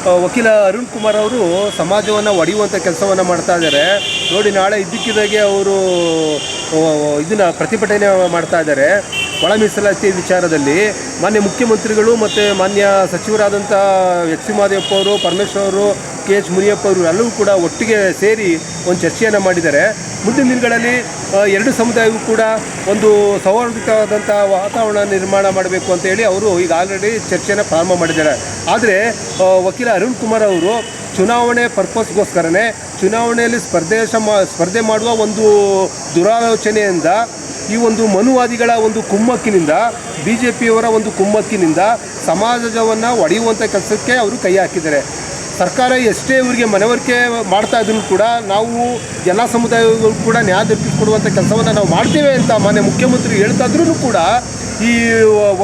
ವಕೀಲ ಅರುಣ್ ಕುಮಾರ್ ಅವರು ಸಮಾಜವನ್ನು ಒಡೆಯುವಂಥ ಕೆಲಸವನ್ನು ಮಾಡ್ತಾ ಇದ್ದಾರೆ. ನೋಡಿ, ನಾಳೆ ಇದ್ದಕ್ಕಿದ್ದಾಗೆ ಅವರು ಇದನ್ನು ಪ್ರತಿಭಟನೆ ಮಾಡ್ತಾ ಇದ್ದಾರೆ. ಒಳ ಮೀಸಲಾತಿ ವಿಚಾರದಲ್ಲಿ ಮಾನ್ಯ ಮುಖ್ಯಮಂತ್ರಿಗಳು ಮತ್ತು ಮಾನ್ಯ ಸಚಿವರಾದಂಥ ಎಚ್ ಸಿ ಮಹದೇವಪ್ಪ ಅವರು, ಪರಮೇಶ್ವರ್ ಅವರು, ಕೆ ಎಚ್ ಮುನಿಯಪ್ಪ ಅವರು ಎಲ್ಲವೂ ಕೂಡ ಒಟ್ಟಿಗೆ ಸೇರಿ ಒಂದು ಚರ್ಚೆಯನ್ನು ಮಾಡಿದ್ದಾರೆ. ಮುಂದಿನ ದಿನಗಳಲ್ಲಿ ಎರಡು ಸಮುದಾಯವೂ ಕೂಡ ಒಂದು ಸೌಹಾರ್ದಯುತವಾದಂಥ ವಾತಾವರಣ ನಿರ್ಮಾಣ ಮಾಡಬೇಕು ಅಂತೇಳಿ ಅವರು ಈಗ ಆಲ್ರೆಡಿ ಚರ್ಚೆಯನ್ನು ಪ್ರಾರಂಭ ಮಾಡಿದ್ದಾರೆ. ಆದರೆ ವಕೀಲ ಅರುಣ್ ಕುಮಾರ್ ಅವರು ಚುನಾವಣೆ ಪರ್ಪಸ್ಗೋಸ್ಕರನೇ ಚುನಾವಣೆಯಲ್ಲಿ ಸ್ಪರ್ಧೆ ಮಾಡುವ ಒಂದು ದುರಾಲೋಚನೆಯಿಂದ ಈ ಒಂದು ಮನುವಾದಿಗಳ ಒಂದು ಕುಮ್ಮಕ್ಕಿನಿಂದ, ಬಿ ಜೆ ಪಿಯವರ ಒಂದು ಕುಮ್ಮಕ್ಕಿನಿಂದ ಸಮಾಜವನ್ನು ಒಡೆಯುವಂಥ ಕೆಲಸಕ್ಕೆ ಅವರು ಕೈ ಹಾಕಿದ್ದಾರೆ. ಸರ್ಕಾರ ಎಷ್ಟೇ ಇವರಿಗೆ ಮನವರಿಕೆ ಮಾಡ್ತಾ ಇದ್ರೂ ಕೂಡ ನಾವು ಎಲ್ಲ ಸಮುದಾಯಗಳು ಕೂಡ ನ್ಯಾಯ ದೊರಕಿಸಿಕೊಡುವಂಥ ಕೆಲಸವನ್ನು ನಾವು ಮಾಡ್ತೇವೆ ಅಂತ ಮಾನ್ಯ ಮುಖ್ಯಮಂತ್ರಿ ಹೇಳ್ತಾ ಇದ್ರೂ ಕೂಡ ಈ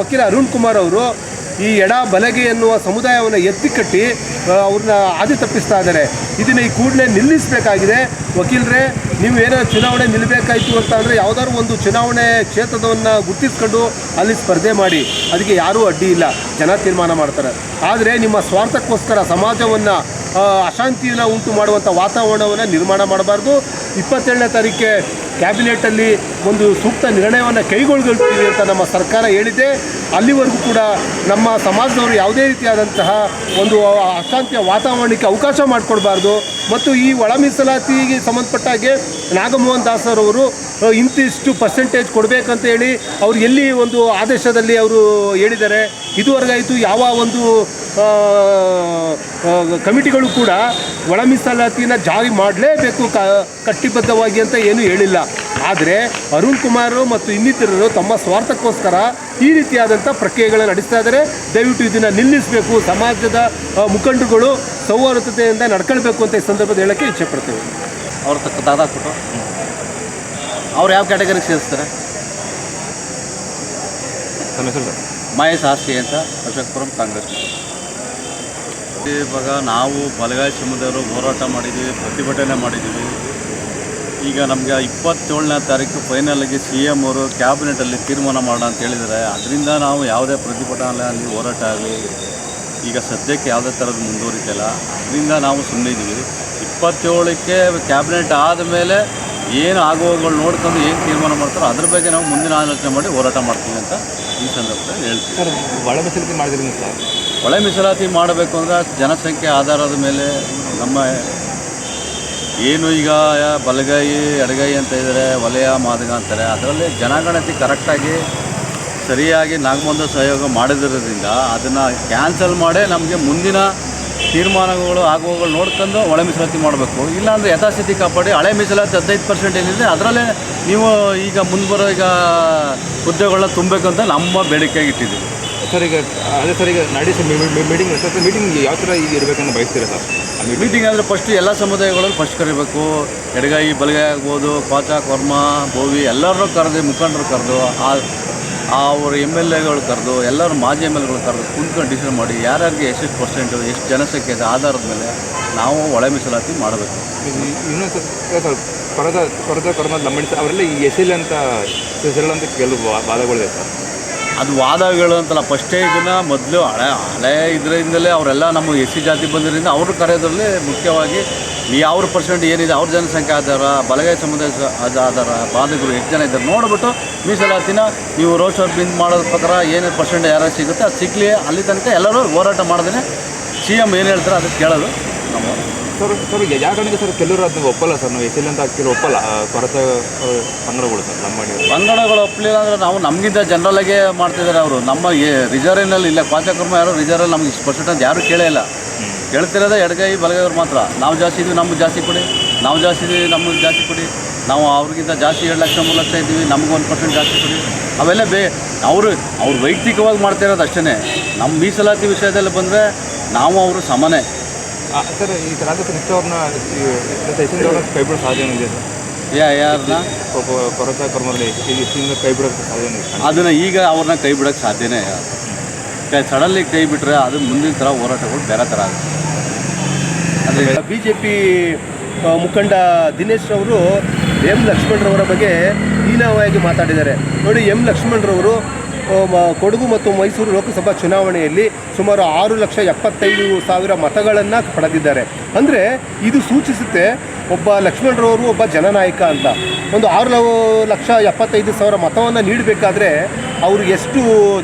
ವಕೀಲ ಅರುಣ್ ಕುಮಾರ್ ಅವರು ಈ ಎಡ ಬಲಗೆ ಎನ್ನುವ ಸಮುದಾಯವನ್ನು ಎತ್ತಿ ಕಟ್ಟಿ ಅವ್ರನ್ನ ಹಾದಿ ತಪ್ಪಿಸ್ತಾ ಇದ್ದಾರೆ. ಇದನ್ನು ಈ ಕೂಡಲೇ ನಿಲ್ಲಿಸಬೇಕಾಗಿದೆ. ವಕೀಲರೇ, ನೀವು ಏನಾದ್ರು ಚುನಾವಣೆ ನಿಲ್ಲಬೇಕಾಯಿತು ಅಂತ ಅಂದರೆ ಯಾವುದಾದ್ರು ಒಂದು ಚುನಾವಣೆ ಕ್ಷೇತ್ರವನ್ನು ಗುರುತಿಸ್ಕೊಂಡು ಅಲ್ಲಿ ಸ್ಪರ್ಧೆ ಮಾಡಿ, ಅದಕ್ಕೆ ಯಾರೂ ಅಡ್ಡಿ ಇಲ್ಲ, ಜನ ತೀರ್ಮಾನ ಮಾಡ್ತಾರೆ. ಆದರೆ ನಿಮ್ಮ ಸ್ವಾರ್ಥಕ್ಕೋಸ್ಕರ ಸಮಾಜವನ್ನು ಅಶಾಂತಿಯನ್ನು ಉಂಟು ಮಾಡುವಂಥ ವಾತಾವರಣವನ್ನು ನಿರ್ಮಾಣ ಮಾಡಬಾರ್ದು. 27ನೇ ತಾರೀಕೆ ಕ್ಯಾಬಿನೆಟಲ್ಲಿ ಒಂದು ಸೂಕ್ತ ನಿರ್ಣಯವನ್ನು ಕೈಗೊಳ್ತೀವಿ ಅಂತ ನಮ್ಮ ಸರ್ಕಾರ ಹೇಳಿದೆ. ಅಲ್ಲಿವರೆಗೂ ಕೂಡ ನಮ್ಮ ಸಮಾಜದವರು ಯಾವುದೇ ರೀತಿಯಾದಂತಹ ಒಂದು ಅಶಾಂತಿಯ ವಾತಾವರಣಕ್ಕೆ ಅವಕಾಶ ಮಾಡಿಕೊಡ್ಬಾರ್ದು. ಮತ್ತು ಈ ಒಳ ಮೀಸಲಾತಿಗೆ ಸಂಬಂಧಪಟ್ಟ ಹಾಗೆ ನಾಗಮೋಹನ್ ದಾಸರವರು ಇಂತಿಷ್ಟು ಪರ್ಸೆಂಟೇಜ್ ಕೊಡಬೇಕಂತ ಹೇಳಿ ಅವ್ರು ಎಲ್ಲಿ ಒಂದು ಆದೇಶದಲ್ಲಿ ಅವರು ಹೇಳಿದ್ದಾರೆ? ಇದುವರೆಗಾಯಿತು ಯಾವ ಒಂದು ಕಮಿಟಿಗಳು ಕೂಡ ಒಳ ಮೀಸಲಾತಿನ ಜಾರಿ ಮಾಡಲೇಬೇಕು ಕಟ್ಟಿಬದ್ಧವಾಗಿ ಅಂತ ಏನೂ ಹೇಳಿಲ್ಲ. ಆದರೆ ಅರುಣ್ ಕುಮಾರ್ ಮತ್ತು ಇನ್ನಿತರರು ತಮ್ಮ ಸ್ವಾರ್ಥಕ್ಕೋಸ್ಕರ ಈ ರೀತಿಯಾದಂಥ ಪ್ರಕ್ರಿಯೆಗಳನ್ನು ನಡೆಸ್ತಾ ಇದ್ದಾರೆ. ದಯವಿಟ್ಟು ಇದನ್ನು ನಿಲ್ಲಿಸಬೇಕು. ಸಮಾಜದ ಮುಖಂಡರುಗಳು ಸೌಹಾರ್ದತೆಯಿಂದ ನಡ್ಕೊಳ್ಬೇಕು ಅಂತ ಈ ಸಂದರ್ಭದಲ್ಲಿ ಹೇಳೋಕ್ಕೆ ಇಚ್ಛೆ ಪಡ್ತೇವೆ. ಅವ್ರ ತಕ್ಕ ದಾದಾಕ್ಬಿಟ್ಟು ಅವ್ರು ಯಾವ ಕ್ಯಾಟಗರಿಗೆ ಸೇರಿಸ್ತಾರೆ? ಮಹೇಶ್ ಆಸ್ತಿ ಅಂತ, ಅಶೋಕ್ಪುರಂ, ಕಾಂಗ್ರೆಸ್. ಇವಾಗ ನಾವು ಬಲಗಾಯಿ ಸಮುದಾಯರು ಹೋರಾಟ ಮಾಡಿದ್ದೀವಿ, ಪ್ರತಿಭಟನೆ ಮಾಡಿದ್ದೀವಿ. ಈಗ ನಮಗೆ 27ನೇ ತಾರೀಕು ಫೈನಲ್ಗೆ ಸಿ ಎಮ್ ಅವರು ಕ್ಯಾಬಿನೆಟಲ್ಲಿ ತೀರ್ಮಾನ ಮಾಡೋಣ ಅಂತ ಹೇಳಿದ್ದಾರೆ. ಅದರಿಂದ ನಾವು ಯಾವುದೇ ಪ್ರತಿಭಟನೆ ಆಗಲಿ, ಹೋರಾಟ ಆಗಲಿ ಈಗ ಸದ್ಯಕ್ಕೆ ಯಾವುದೇ ಥರದ್ದು ಮುಂದುವರಿತಿಲ್ಲ. ಅದರಿಂದ ನಾವು ಸುಮ್ಮನೆ ಇದ್ದೀವಿ. 27ಕ್ಕೆ ಕ್ಯಾಬಿನೆಟ್ ಆದಮೇಲೆ ಏನು ಆಗುವಗಳು ನೋಡ್ಕೊಂಡು ಏನು ತೀರ್ಮಾನ ಮಾಡ್ತಾರೋ ಅದ್ರ ಬಗ್ಗೆ ನಾವು ಮುಂದಿನ ಆಲೋಚನೆ ಮಾಡಿ ಹೋರಾಟ ಮಾಡ್ತೀವಿ ಅಂತ ಈ ಸಂದರ್ಭದಲ್ಲಿ ಹೇಳ್ತೀವಿ. ಸರ್, ಒಳ ಮೀಸಲಾತಿ ಮಾಡಿದ್ರಿ ಸರ್? ಒಳ ಮೀಸಲಾತಿ ಮಾಡಬೇಕು ಅಂದರೆ ಜನಸಂಖ್ಯೆ ಆಧಾರದ ಮೇಲೆ ನಮ್ಮ ಏನು ಈಗ ಬಲಗೈ ಎಡಗೈ ಅಂತ ಇದ್ದಾರೆ, ವಲಯ ಮಾದಗ ಅಂತಾರೆ, ಅದರಲ್ಲಿ ಜನಗಣತಿ ಕರೆಕ್ಟಾಗಿ ಸರಿಯಾಗಿ ನಾಗಮಂದ ಸಹಯೋಗ ಮಾಡಿದಿರೋದ್ರಿಂದ ಅದನ್ನು ಕ್ಯಾನ್ಸಲ್ ಮಾಡೇ ನಮಗೆ ಮುಂದಿನ ತೀರ್ಮಾನಗಳು ಆಗುವಗಳು ನೋಡ್ಕೊಂಡು ಒಳ ಮೀಸಲಾತಿ ಮಾಡಬೇಕು. ಇಲ್ಲಾಂದರೆ ಯಥಾಸ್ಥಿತಿ ಕಾಪಾಡಿ ಹಳೆ ಮೀಸಲಾತಿ 15% ಏನಿದೆ ಅದರಲ್ಲೇ ನೀವು ಈಗ ಮುಂದುವರೋ ಈಗ ಹುದ್ದೆಗಳನ್ನ ತುಂಬಬೇಕು ಅಂತ ನಮ್ಮ ಬೇಡಿಕೆಯಾಗಿ ಇಟ್ಟಿದ್ದೀವಿ. ಸರ್, ಈಗ ಅದೇ ಸರ್, ಈಗ ನಡೆಸಿ ಮೀಟಿಂಗ್ ಯಾವ ಥರ ಈಗ ಇರಬೇಕಂತ ಬಯಸ್ತೀರಾ ಸರ್? ಮೀಟಿಂಗ್ ಅಂದರೆ ಫಸ್ಟ್ ಎಲ್ಲ ಸಮುದಾಯಗಳಲ್ಲಿ ಫಸ್ಟ್ ಕರಿಬೇಕು. ಎಡಗೈ ಬಲಗೈ ಆಗ್ಬೋದು, ಕ್ವಾಚ, ಕೊರ್ಮ, ಬೋವಿ ಎಲ್ಲರೂ ಕರೆದು, ಮುಖಂಡರು ಕರೆದು, ಅವ್ರ MLAಗಳು ಕರೆದು, ಎಲ್ಲರೂ ಮಾಜಿ MLAಗಳು ಕರೆದು ಕುಂತ್ಕೊಂಡು ಡಿಸಿಷನ್ ಮಾಡಿ ಯಾರ್ಯಾರಿಗೆ ಎಷ್ಟು ಪರ್ಸೆಂಟು, ಎಷ್ಟು ಜನಸಂಖ್ಯೆ ಇದೆ ಆಧಾರದ ಮೇಲೆ ನಾವು ಒಳ ಮೀಸಲಾತಿ ಮಾಡಬೇಕು. ಇನ್ನೊಂದು ಸರ್, ಕೊರದ ಕರ್ಮ ಲಂಬಡಿ ಅವರೆಲ್ಲ ಈ ಎಸ್.ಎಲ್ ಅಂತ ಕೆಲವು ವಾದಗಳಿದೆ ಸರ್. ಅದು ವಾದಗಳು ಅಂತಲ್ಲ, ಫಸ್ಟೇ ಇದನ್ನು ಮೊದಲು ಹಳೆ ಇದರಿಂದಲೇ ಅವರೆಲ್ಲ ನಮ್ಮ SC ಜಾತಿ ಬಂದಿದ್ದರಿಂದ ಅವರು ಕರೆಯೋದ್ರಲ್ಲಿ ಮುಖ್ಯವಾಗಿ ಯಾವ ಪರ್ಸೆಂಟ್ ಏನಿದೆ, ಅವ್ರ ಜನಸಂಖ್ಯೆ ಆಧಾರ, ಬಲಗೈ ಸಮುದಾಯ ಆಧಾರ, ಬಾಂಧವರು ಎಷ್ಟು ಜನ ಇದ್ದಾರೆ ನೋಡಿಬಿಟ್ಟು ಮೀಸಲಾತಿನ ನೀವು ರೋಸ್ಟರ್ ಬಿಂದ್ ಮಾಡೋದ್ರ ಪ್ರಕಾರ ಏನು ಪರ್ಸೆಂಟ್ ಯಾರು ಸಿಗುತ್ತೆ ಅದು ಸಿಕ್ಕಲಿ. ಅಲ್ಲಿ ತನಕ ಎಲ್ಲರೂ ಹೋರಾಟ ಮಾಡಿದ್ರೆ CM ಏನು ಹೇಳ್ತಾರೆ ಅದಕ್ಕೆ ಕೇಳೋದು ನಮ್ಮ ಸರ್. ಯಾಕಂದರೆ ಸರ್ ಕೆಲವರು ಅದನ್ನ ಒಪ್ಪಲ್ಲ ಸರ್, ನಾವು ಎಸ್.ಎಲ್ ಅಂತ ಕೆಲವು ಒಪ್ಪಲ್ಲ ಕೊರತೆ ಪಂಗಡಗಳು ಸರ್. ನಮ್ಮ ಪಂಗಡಗಳು ಒಪ್ಪಲಿಲ್ಲ ಅಂದರೆ ನಾವು ನಮಗಿಂತ ಜನರಲ್ಲಾಗೆ ಮಾಡ್ತಿದ್ದಾರೆ ಅವರು. ನಮ್ಮ ರಿಸರ್ವ್ನಲ್ಲಿ ಇಲ್ಲ, ಕ್ವಾಚಕರ್ಮ ಯಾರು ರಿಸರ್ವಲ್ಲಿ ನಮ್ಗೆ ಇಷ್ಟು ಪರ್ಸೆಂಟ್ ಅಂತ ಯಾರೂ ಕೇಳೇ ಇಲ್ಲ. ಕೇಳ್ತಿರೋದೇ ಎಡಗೈ ಬಲಗೈವ್ರು ಮಾತ್ರ. ನಾವು ಜಾಸ್ತಿ ಇದ್ದೀವಿ, ನಮ್ಗೆ ಜಾಸ್ತಿ ಕೊಡಿ, ನಾವು ಜಾಸ್ತಿ ಇದ್ದೀವಿ, ನಮಗೆ ಜಾಸ್ತಿ ಕೊಡಿ, ನಾವು ಅವ್ರಿಗಿಂತ ಜಾಸ್ತಿ 2 ಲಕ್ಷ 3 ಲಕ್ಷ ಇದ್ದೀವಿ, ನಮ್ಗೆ 1% ಜಾಸ್ತಿ ಕೊಡಿ. ಅವೆಲ್ಲ ಅವ್ರು ವೈಯಕ್ತಿಕವಾಗಿ ಮಾಡ್ತಿರೋದು ಅಷ್ಟೇ. ನಮ್ಮ ಮೀಸಲಾತಿ ವಿಷಯದಲ್ಲಿ ಬಂದರೆ ನಾವು ಅವರು ಸಮಾನೆ. ಸರ್, ಈ ಥರ ನೆಕ್ಸ್ಟ್ ಅವ್ರನ್ನ ಕೈ ಬಿಡೋ ಸಾಧ್ಯತೆ ಇದೆ ಸರ್? ಯಾರನ್ನ ಕೊರತೆ ಕರ್ಮದಲ್ಲಿ ಕೈ ಬಿಡೋಕ್ಕೆ ಸಾಧ್ಯತೆ ಇದೆ? ಅದನ್ನು ಈಗ ಅವ್ರನ್ನ ಕೈ ಬಿಡೋಕ್ಕೆ ಸಾಧ್ಯನೇ. ಸಡನ್ಲಿ ಕೈ ಬಿಟ್ಟರೆ ಅದು ಮುಂದಿನ ಥರ ಹೋರಾಟಗಳು ಬೇರೆ ಥರ ಆಗುತ್ತೆ. ಅದೇ BJP ಮುಖಂಡ ದಿನೇಶ್ ಅವರು ಎಂ ಲಕ್ಷ್ಮಣರವರ ಬಗ್ಗೆ ಹೀನವಾಗಿ ಮಾತಾಡಿದ್ದಾರೆ. ನೋಡಿ, ಎಂ ಲಕ್ಷ್ಮಣರವರು ಕೊಡಗು ಮತ್ತು ಮೈಸೂರು ಲೋಕಸಭಾ ಚುನಾವಣೆಯಲ್ಲಿ ಸುಮಾರು 6,75,000 ಮತಗಳನ್ನು ಪಡೆದಿದ್ದಾರೆ. ಅಂದರೆ ಇದು ಸೂಚಿಸುತ್ತೆ ಒಬ್ಬ ಲಕ್ಷ್ಮಣರವರು ಒಬ್ಬ ಜನನಾಯಕ ಅಂತ. ಒಂದು 6,75,000 ಮತವನ್ನು ನೀಡಬೇಕಾದ್ರೆ ಅವರು ಎಷ್ಟು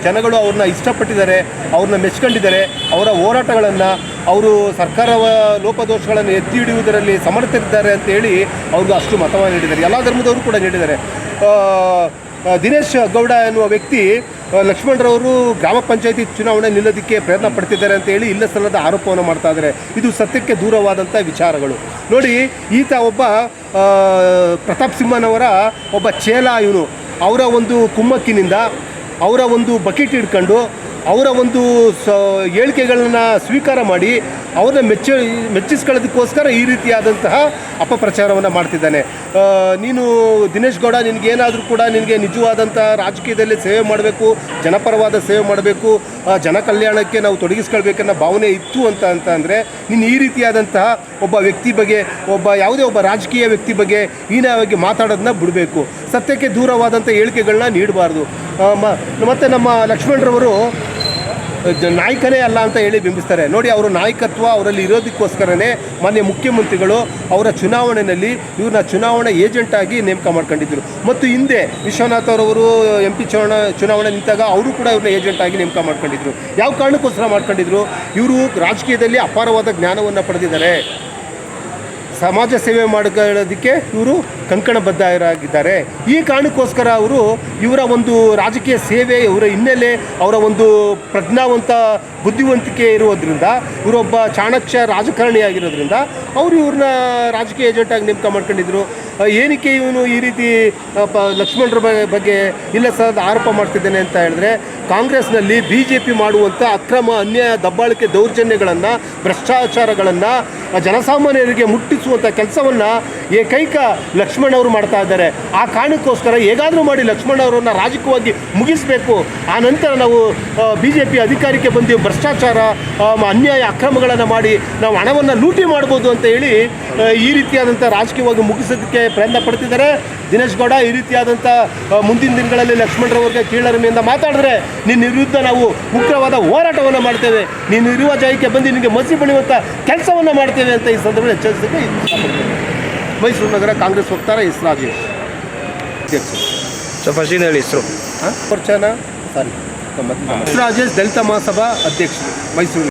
ಜನಗಳು ಅವ್ರನ್ನ ಇಷ್ಟಪಟ್ಟಿದ್ದಾರೆ, ಅವ್ರನ್ನ ಮೆಚ್ಕೊಂಡಿದ್ದಾರೆ, ಅವರ ಹೋರಾಟಗಳನ್ನು, ಅವರು ಸರ್ಕಾರದ ಲೋಪದೋಷಗಳನ್ನು ಎತ್ತಿ ಹಿಡಿಯುವುದರಲ್ಲಿ ಸಮರ್ಥರಿದ್ದಾರೆ ಅಂತೇಳಿ ಅವ್ರಿಗೆ ಅಷ್ಟು ಮತವನ್ನು ನೀಡಿದ್ದಾರೆ. ಎಲ್ಲ ಧರ್ಮದವರು ಕೂಡ ನೀಡಿದ್ದಾರೆ. ದಿನೇಶ್ ಗೌಡ ಎನ್ನುವ ವ್ಯಕ್ತಿ ಲಕ್ಷ್ಮಣರವರು ಗ್ರಾಮ ಪಂಚಾಯತಿ ಚುನಾವಣೆ ನಿಲ್ಲೋದಕ್ಕೆ ಪ್ರಯತ್ನ ಪಡ್ತಿದ್ದಾರೆ ಅಂತೇಳಿ ಇಲ್ಲ ಸಲ್ಲದ ಆರೋಪವನ್ನು ಮಾಡ್ತಾ ಇದ್ದಾರೆ. ಇದು ಸತ್ಯಕ್ಕೆ ದೂರವಾದಂಥ ವಿಚಾರಗಳು. ನೋಡಿ, ಈತ ಒಬ್ಬ ಪ್ರತಾಪ್ ಸಿಂಹನವರ ಒಬ್ಬ ಚೇಲ. ಇವನು ಅವರ ಒಂದು ಕುಮ್ಮಕ್ಕಿನಿಂದ, ಅವರ ಒಂದು ಬಕೆಟ್ ಹಿಡ್ಕೊಂಡು, ಅವರ ಒಂದು ಹೇಳಿಕೆಗಳನ್ನು ಸ್ವೀಕಾರ ಮಾಡಿ ಅವ್ರನ್ನ ಮೆಚ್ಚಿಸ್ಕೊಳ್ಳೋದಕ್ಕೋಸ್ಕರ ಈ ರೀತಿಯಾದಂತಹ ಅಪಪ್ರಚಾರವನ್ನು ಮಾಡ್ತಿದ್ದಾನೆ. ನೀನು ದಿನೇಶ್ ಗೌಡ, ನಿನಗೇನಾದರೂ ಕೂಡ ನಿನಗೆ ನಿಜವಾದಂಥ ರಾಜಕೀಯದಲ್ಲಿ ಸೇವೆ ಮಾಡಬೇಕು, ಜನಪರವಾದ ಸೇವೆ ಮಾಡಬೇಕು, ಜನ ಕಲ್ಯಾಣಕ್ಕೆ ನಾವು ತೊಡಗಿಸ್ಕೊಳ್ಬೇಕನ್ನೋ ಭಾವನೆ ಇತ್ತು ಅಂತ ಅಂದರೆ ನೀನು ಈ ರೀತಿಯಾದಂತಹ ಒಬ್ಬ ವ್ಯಕ್ತಿ ಬಗ್ಗೆ, ಯಾವುದೇ ಒಬ್ಬ ರಾಜಕೀಯ ವ್ಯಕ್ತಿ ಬಗ್ಗೆ ಹೀನವಾಗಿ ಮಾತಾಡೋದನ್ನ ಬಿಡಬೇಕು. ಸತ್ಯಕ್ಕೆ ದೂರವಾದಂಥ ಹೇಳಿಕೆಗಳನ್ನ ನೀಡಬಾರ್ದು. ಮತ್ತು ನಮ್ಮ ಲಕ್ಷ್ಮಣರವರು ನಾಯಕನೇ ಅಲ್ಲ ಅಂತ ಹೇಳಿ ಬಿಂಬಿಸ್ತಾರೆ. ನೋಡಿ, ಅವರು ನಾಯಕತ್ವ ಅವರಲ್ಲಿ ಇರೋದಕ್ಕೋಸ್ಕರನೇ ಮಾನ್ಯ ಮುಖ್ಯಮಂತ್ರಿಗಳು ಅವರ ಚುನಾವಣೆಯಲ್ಲಿ ಇವ್ರನ್ನ ಚುನಾವಣಾ ಏಜೆಂಟಾಗಿ ನೇಮಕ ಮಾಡ್ಕೊಂಡಿದ್ದರು. ಮತ್ತು ಹಿಂದೆ ವಿಶ್ವನಾಥ್ ಅವರವರು MP ಚುನಾವಣೆ ನಿಂತಾಗ ಅವರು ಕೂಡ ಇವ್ರನ್ನ ಏಜೆಂಟಾಗಿ ನೇಮಕ ಮಾಡ್ಕೊಂಡಿದ್ರು. ಯಾವ ಕಾರಣಕ್ಕೋಸ್ಕರ ಮಾಡ್ಕೊಂಡಿದ್ರು? ಇವರು ರಾಜಕೀಯದಲ್ಲಿ ಅಪಾರವಾದ ಜ್ಞಾನವನ್ನು ಪಡೆದಿದ್ದಾರೆ. ಸಮಾಜ ಸೇವೆ ಮಾಡೋದಕ್ಕೆ ಇವರು ಕಂಕಣಬದ್ಧರಾಗಿದ್ದಾರೆ. ಈ ಕಾರಣಕ್ಕೋಸ್ಕರ ಅವರು ಇವರ ಒಂದು ರಾಜಕೀಯ ಸೇವೆ, ಇವರ ಹಿನ್ನೆಲೆ, ಅವರ ಒಂದು ಪ್ರಜ್ಞಾವಂತ ಬುದ್ಧಿವಂತಿಕೆ ಇರೋದ್ರಿಂದ, ಇವರೊಬ್ಬ ಚಾಣಕ್ಯ ರಾಜಕಾರಣಿಯಾಗಿರೋದ್ರಿಂದ ಅವರು ಇವ್ರನ್ನ ರಾಜಕೀಯ ಏಜೆಂಟಾಗಿ ನೇಮಕ ಮಾಡ್ಕೊಂಡಿದ್ರು. ಏನಕ್ಕೆ ಇವನು ಈ ರೀತಿ ಲಕ್ಷ್ಮಣರ ಬಗ್ಗೆ ಇಲ್ಲ ಸರ್ ಆರೋಪ ಮಾಡ್ತಿದ್ದೇನೆ ಅಂತ ಹೇಳಿದ್ರೆ, ಕಾಂಗ್ರೆಸ್ನಲ್ಲಿ BJP ಮಾಡುವಂಥ ಅಕ್ರಮ, ಅನ್ಯಾಯ, ದಬ್ಬಾಳಿಕೆ, ದೌರ್ಜನ್ಯಗಳನ್ನು, ಭ್ರಷ್ಟಾಚಾರಗಳನ್ನು ಜನಸಾಮಾನ್ಯರಿಗೆ ಮುಟ್ಟಿಸುವಂಥ ಕೆಲಸವನ್ನು ಏಕೈಕ ಲಕ್ಷ್ಮಣ್ ಅವರು ಮಾಡ್ತಾ ಇದ್ದಾರೆ. ಆ ಕಾರಣಕ್ಕೋಸ್ಕರ ಹೇಗಾದರೂ ಮಾಡಿ ಲಕ್ಷ್ಮಣ್ ಅವರನ್ನು ರಾಜಕೀಯವಾಗಿ ಮುಗಿಸಬೇಕು. ಆ ನಂತರ ನಾವು BJP ಅಧಿಕಾರಕ್ಕೆ ಬಂದು ಭ್ರಷ್ಟಾಚಾರ, ಅನ್ಯಾಯ, ಅಕ್ರಮಗಳನ್ನು ಮಾಡಿ ನಾವು ಹಣವನ್ನು ಲೂಟಿ ಮಾಡ್ಬೋದು ಅಂತ ಹೇಳಿ ಈ ರೀತಿಯಾದಂಥ ರಾಜಕೀಯವಾಗಿ ಮುಗಿಸೋದಕ್ಕೆ ಪ್ರಯತ್ನ ಪಡ್ತಿದ್ದಾರೆ. ದಿನೇಶ್ ಗೌಡ, ಈ ರೀತಿಯಾದಂಥ ಮುಂದಿನ ದಿನಗಳಲ್ಲಿ ಲಕ್ಷ್ಮಣರವ್ರಿಗೆ ಕೀಳರಿಮೆಯಿಂದ ಮಾತಾಡಿದ್ರೆ ನಿನ್ನ ವಿರುದ್ಧ ನಾವು ಉಗ್ರವಾದ ಹೋರಾಟವನ್ನು ಮಾಡ್ತೇವೆ, ನೀನು ಇರುವ ಜಾಗಕ್ಕೆ ಬಂದು ನಿನಗೆ ಮಸಿ ಬಳಿಯುವಂಥ ಕೆಲಸವನ್ನು ಮಾಡ್ತೇವೆ ಅಂತ ಈ ಸಂದರ್ಭದಲ್ಲಿ ಎಚ್ಚರಿಸಲಿಕ್ಕೆ ಇಷ್ಟಪಡ್ತೇವೆ. ಮೈಸೂರು ನಗರ ಕಾಂಗ್ರೆಸ್ ವಕ್ತಾರ ಎಸ್ ರಾಜೇಶ್, ಅಧ್ಯಕ್ಷರು. ಫಸ್ಟ್ ಹೇಳಿ ಹೆಸರು. ರಾಜೇಶ್, ದಲಿತ ಮಹಾಸಭಾ ಅಧ್ಯಕ್ಷರು, ಮೈಸೂರು.